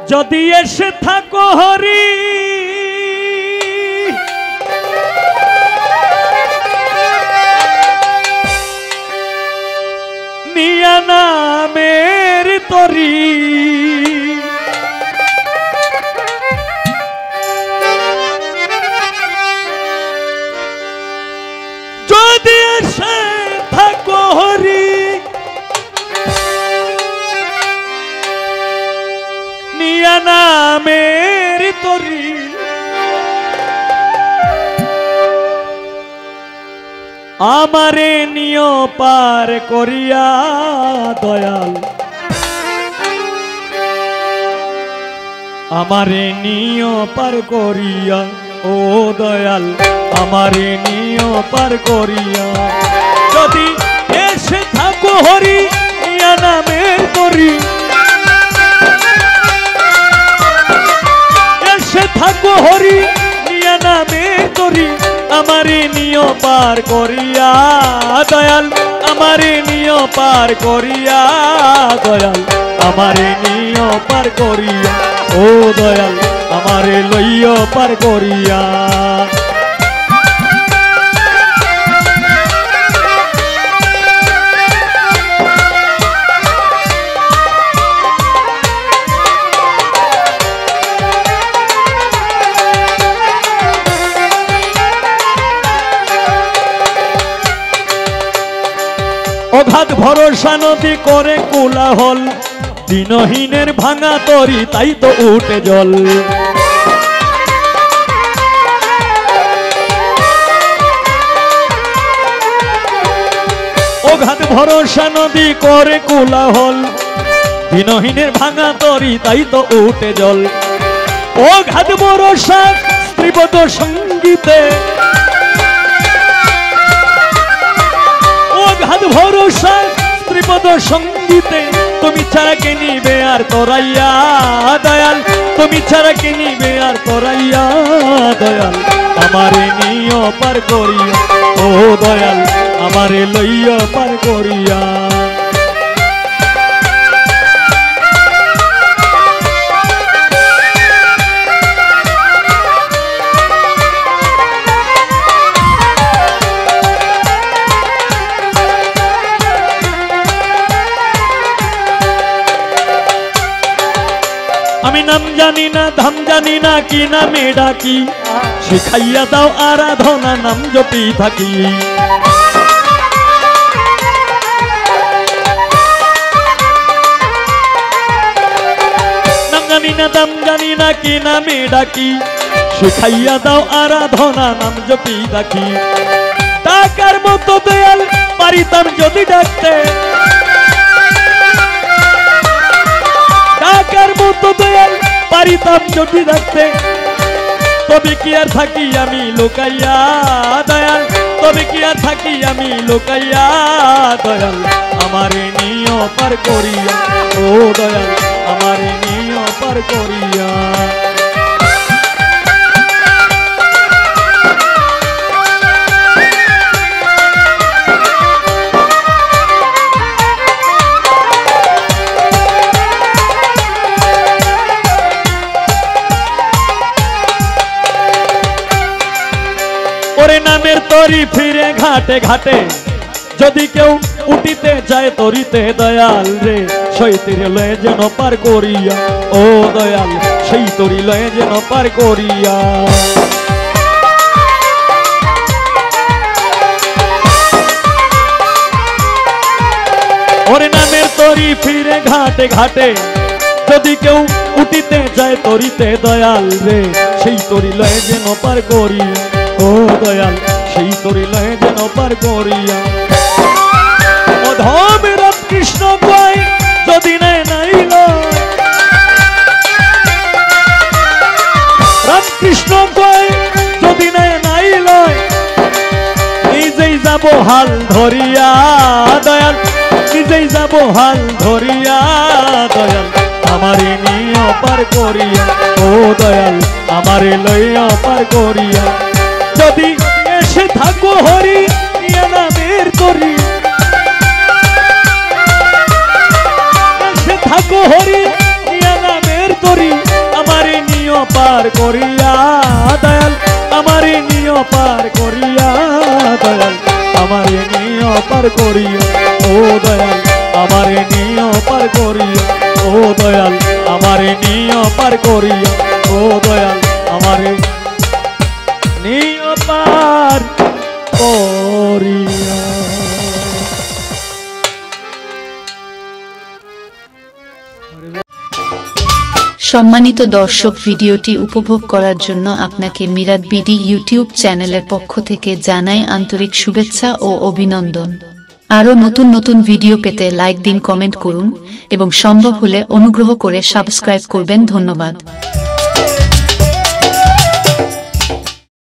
যদি এসে থাকো হরি নিয়া নামের তরি যদি এসে থাকো হরি নিয়া নামের তরি আমারে নিয় পার করিয়া দয়াল আমারে নিয় পার করিয়া ও দয়াল আমারে নিয় পার করিয়া যদি এসে থাকো হরি নিয়া নামের তরি এসে থাকো হরি নিয়া নামের তরি আমারে নিয় পার করিয়া দয়াল আমারে নিয় পার করিয়া দয়াল আমারে নিয় পার করিয়া ও দয়াল আমারে লইয়া পার করিয়া অগাধ ভরসা নদী করে কোলাহল দিনহীনের ভাঙা তরি তাই তো উঠে জল অগাধ ভরসা নদী করে কোলাহল দিনহীনের ভাঙা তরি তাই তো উঠে জল অগাধ ভরসা স্ত্রীবদ সঙ্গীতে অগাধ ভরসা স্ত্রীপদ সঙ্গীতে তুমি ছাড়া কে নিবে আর তোরাইয়া দয়াল তুমি ছাড়া কে নিবে আর তোরাইয়া দয়াল আমারে নিয় পার করিয়া ও দয়াল আমারে লইয়া পার করিয়া আমি নাম জানি না ধাম জানি না কি নামে ডাকি শিখাইয়া দাও আরাধনা নাম জপি থাকি নাম জানি না ধাম জানি না কি নামে ডাকি শিখাইয়া দাও আরাধনা নাম জপি থাকি ডাকার মতো দয়াল পারিতাম যদি ডাকতে ডাকার মতো দয়াল পারিতাম যদি রাখতে তবে কি আর থাকি আমি লোকাইয়া দয়াল তবে কি আর থাকি আমি লোকাইয়া দয়াল আমারে নিয় পার করিয়া ও দয়াল আমারে নিয় পার করিয়া ওরে নামের তরি ফিরে ঘাটে ঘাটে যদি কেউ উঠিতে যায় তরিতে দয়াল রে সেই তীরে লয়ে যেন পার করিয়া ও দয়াল সেই তরি লয়ে যেন পার করিয়া ওরে নামের তরি ফিরে ঘাটে ঘাটে যদি কেউ উঠিতে যায় তরিতে দয়াল রে সেই তরি লয়ে যেন পার করিয়া ও দয়াল সেই তরি লয়ে যেন পার করিয়া অধম রামকৃষ্ণ কয় যদি নাই নাইল রামকৃষ্ণ কয় যদি নাই নাইল নিজেই যাব হাল ধরিয়া দয়াল নিজেই যাব হাল ধরিয়া দয়াল আমারে নিয় পার করিয়া ও দয়াল আমারে লইয়া পার করিয়া যদি এসে থাকো হরি নিয়া নামের তরি এসে থাকো হরি নিয়া নামের তরি আমারে নিয় পার করিয়া দয়াল আমারে নিয় পার করিয়া দয়াল আমারে নিয় পার করিয়া ও দয়াল আমারে নিয় পার করিয়া ও দয়াল আমারে নিয় পার করিয়া ও দয়াল আমারে নিয় পার করিয়া। সম্মানিত দর্শক, ভিডিওটি উপভোগ করার জন্য আপনাকে মিরাত বিডি ইউটিউব চ্যানেলের পক্ষ থেকে জানাই আন্তরিক শুভেচ্ছা ও অভিনন্দন। আরও নতুন নতুন ভিডিও পেতে লাইক দিন, কমেন্ট করুন এবং সম্ভব হলে অনুগ্রহ করে সাবস্ক্রাইব করবেন। ধন্যবাদ।